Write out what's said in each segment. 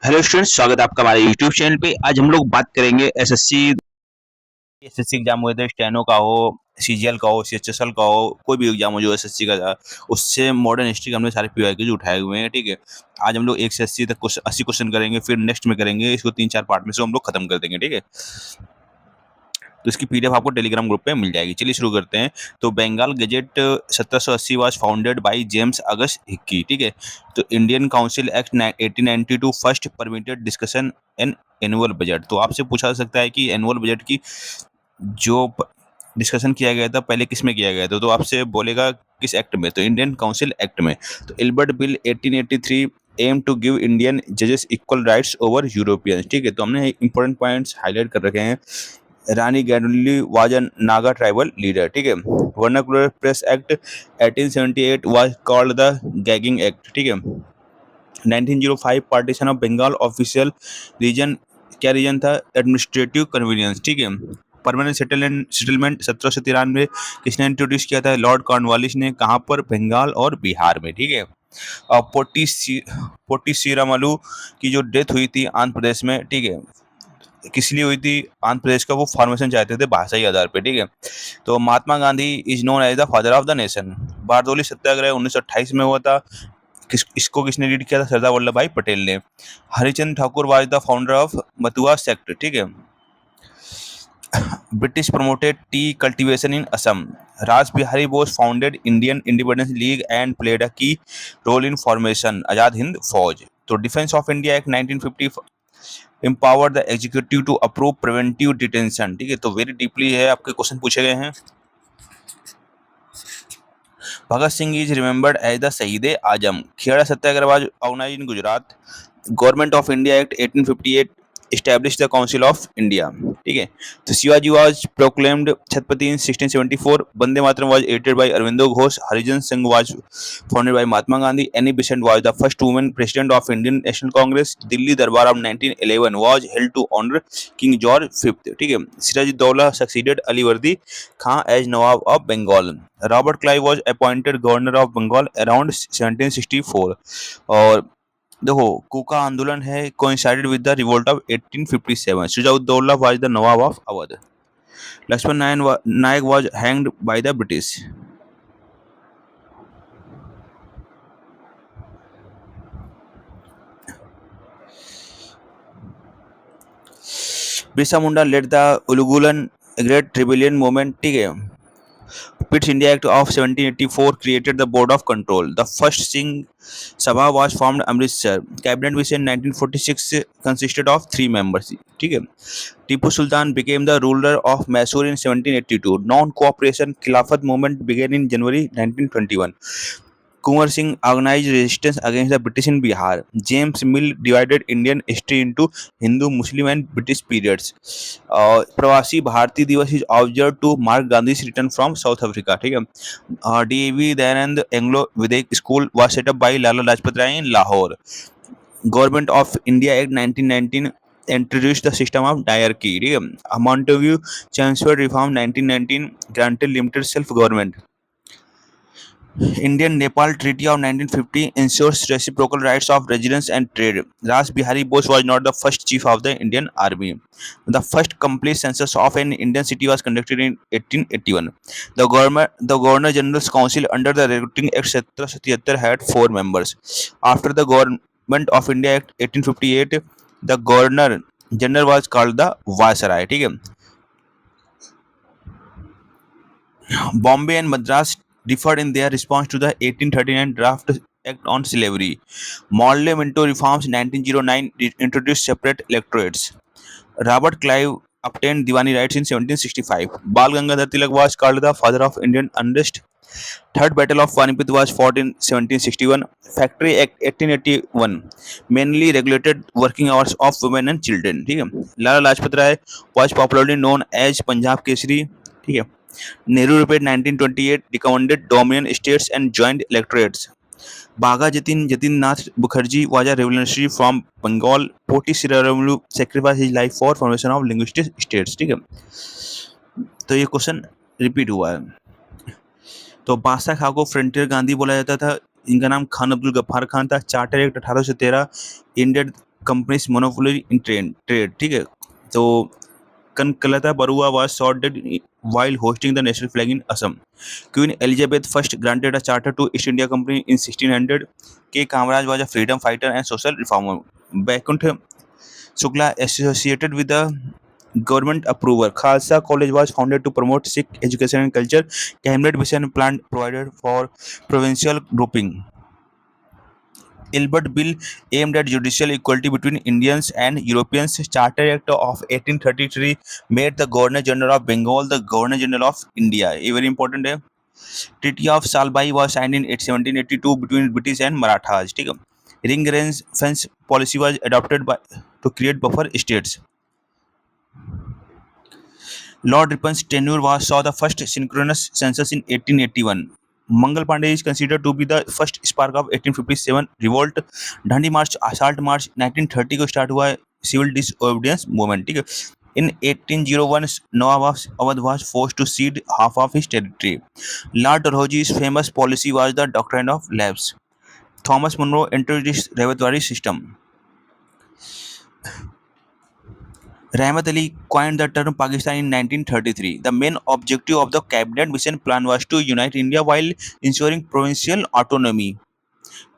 Hello students, स्वागत है आपका हमारे यूट्यूब चैनल पे। आज हम लोग बात करेंगे एसएससी एग्जाम हुए थे, स्टेनो का हो, सीजीएल का हो, सीएचएसएल का हो, कोई भी एग्जाम हो जो एसएससी का था, उससे मॉडर्न हिस्ट्री के हमने सारे पीवाईक्यूज उठाए हुए हैं। ठीक है, आज हम लोग 1 से 80 तक 80 क्वेश्चन करेंगे, फिर नेक्स्ट में करेंगे इसको 3-4 पार्ट में से हम लोग खत्म कर देंगे। ठीक है, तो इसकी पीडीएफ आपको टेलीग्राम ग्रुप पे मिल जाएगी। चलिए शुरू करते हैं। तो Bengal Gazette 1780 was founded by James Augustus Hicky. ठीक है, तो Indian Council Act 1892 first permitted discussion on annual budget. तो आपसे पूछा जा सकता है कि एनुअल बजट की जो डिस्कशन किया गया था पहले किस में किया गया था, तो आपसे बोलेगा किस एक्ट में, तो इंडियन काउंसिल एक्ट में। तो Ilbert Bill 1883 aim to give Indian जजेस इक्वल राइट्स ओवर यूरोपियंस। ठीक है, तो हमने इंपॉर्टेंट पॉइंट्स हाईलाइट कर रखे हैं। Rani Gaidinliu was a Naga tribal leader. ठीक है, vernacular press act 1878 was called the gagging act. ठीक है, 1905 partition of Bengal official reason, क्या रीजन था, एडमिनिस्ट्रेटिव कन्वीनियंस। ठीक है, परमानेंट सेटलमेंट 1793 किसने इंट्रोड्यूस किया था, लॉर्ड कॉर्नवालिस ने। कहाँ पर, बंगाल और बिहार में। ठीक है, और पोटी श्रीरामलू की जो डेथ हुई थी आंध्र प्रदेश में। ठीक है, किस लिए हुई थी, आंध्र प्रदेश का वो फॉर्मेशन चाहते थे भाषाई आधार पे। ठीक है, तो Mahatma Gandhi is known as the father of the nation. Bardoli Satyagraha 1928 में हुआ था। इसको किसने लीड किया था, सरदार वल्लभ भाई पटेल ने। Harichand Thakur was the founder of Matua sect. ठीक है, British promoted tea cultivation in Assam. Raj Bihari Bose founded Indian Independence League and played a key role in formation Azad Hind Fauj. तो defence of India Act 1950 empower the executive to approve preventive detention. ठीक है, तो very deeply है, आपके question पूछे गए हैं। Bhagat Singh is remembered as the Shaheed e Azam. Kheda Satyagraha was organized in Gujarat. Government of India act 1858 established the council of india। ठीक है, तो Shivaji was proclaimed Chhatrapati in 1674। Vande Mataram was edited by Aurobindo Ghosh. हरिजन संघ was founded by Mahatma Gandhi. Annie Besant was the first woman president of indian national congress। Delhi दरबार of 1911 was held to honor king george V। ठीक है, Siraj-ud-Daulah succeeded Ali वर्दी खां as Nawab of bengal। Robert Clive was appointed governor of bengal around 1764। और देखो, कुका आंदोलन है coincided with the revolt of 1857। Shujauddaula was the nawab of Awadh. Lakshman Nayak was hanged by the British. Birsa Munda led the Ulgulan great rebellion movement. ठीक है, Pitt's India Act of 1784 created the Board of Control. The first Singh Sabha was formed Amritsar. Cabinet Mission 1946 consisted of 3 members. ठीक है, Tipu Sultan became the ruler of Mysore in 1782. Non-cooperation Khilafat movement began in January 1921. Kunwar Singh organized resistance against the British in Bihar. James Mill divided Indian history into Hindu, Muslim and British periods. प्रवासी भारतीय दिवस is observed to mark Gandhi's return from South Africa। ठीक है, DAV Dayanand Anglo Vedic school was set up by Lala Lajpat Rai in Lahore। Government of India act 1919 introduced the system of diarchy। ठीक है, Montagu Chelmsford reform 1919 granted limited self government। Indian Nepal Treaty of 1950 ensures reciprocal rights of residence and trade। Ras Bihari Bose was not the first chief of the Indian Army। The first complete census of an Indian city was conducted in 1881। The Governor General's Council under the Recruiting Act 1777 had 4 members। After the Government of India Act 1858, the Governor General was called the Viceroy। ठीक है, Bombay and Madras differed in their response to the 1839 Draft Act on Slavery। Morley Minto reforms 1909 introduced separate electorates। Robert Clive obtained Diwani rights in 1765। Bal Gangadhar Tilak was called the father of Indian unrest। Third Battle of Panipat was fought in 1761। Factory Act 1881 mainly regulated working hours of women and children। ठीक है, लाला लाजपत राय was popularly known as Punjab Kesari. ठीक है, Nehru repeated 1928 recommended Dominion states and joint electorates। Bhaga Jatin Nath Mukherjee was a revolutionary from Bengal। Poti Sriramulu sacrificed his life for formation of linguistic states। ठीक है, तो ये question repeat हुआ है। तो बादशाह खां को फ्रंटियर गांधी बोला जाता था। इनका नाम खान अब्दुल गफ्फार खान था। Charter act 1813 ended companies monopoly in trade, ठीक है। तो Kankalata Barua was shot dead while hosting the national flag in Assam. Queen Elizabeth I granted a charter to East India Company in 1600. K. Kamaraj was a freedom fighter and social reformer. Vaikuntha Shukla associated with the government approval. Khalsa College was founded to promote Sikh education and culture. Cabinet Mission Plan provided for provincial grouping. Ilbert Bill aimed at judicial equality between Indians and Europeans. Charter Act of 1833 made the Governor General of Bengal the Governor General of India. A very important है. Treaty of Salbai was signed in 1782 between British and Marathas. ठीक है. Ring fence policy was adopted by to create buffer states. Lord Ripon's tenure saw the first synchronous census in 1881. Mangal Pandey is considered to be the first spark of 1857 revolt. Dandi March, Assault March 1930 को start हुआ civil disobedience movement, ठीक है। In 1801, Nawab Awadh was forced to cede half of his territory. Lord Dalhousie's famous policy was the doctrine of lapse. Thomas Munro introduced repertoire system. Rahmat Ali coined the term Pakistan in 1933. The main objective of the cabinet mission plan was to unite India while ensuring provincial autonomy.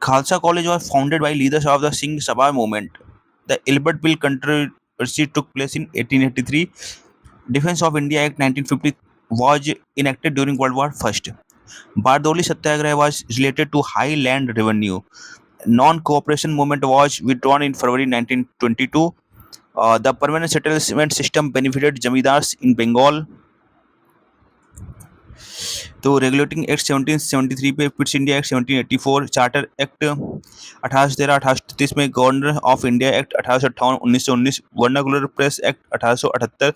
Khalsa College was founded by leaders of the Singh Sabha movement. The Ilbert Bill controversy took place in 1883. Defense of India Act 1950 was enacted during World War I. Bardoli Satyagraha was related to high land revenue. Non-cooperation movement was withdrawn in February 1922. The permanent settlement system benefited zamindars in Bengal. तो regulating act 1773 पे Pitt's India act 1784, charter act 1813, 1833 में governor of India act 1858, 1919, vernacular press act 1878,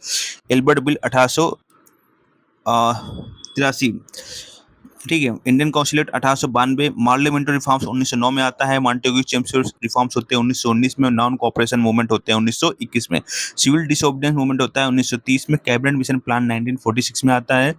Albert bill 1883, ठीक है। Indian consulate 1892, मार्लियामेंटरी reforms 1909 में आता है। Montagu Chelmsford reforms होते हैं 1919 में। नॉन कोऑपरेशन मूवमेंट होते हैं 1921 में। सिविल डिसोबीडियंस मूवमेंट होता है 1930 में। कैबिनेट मिशन प्लान 1946 में आता है।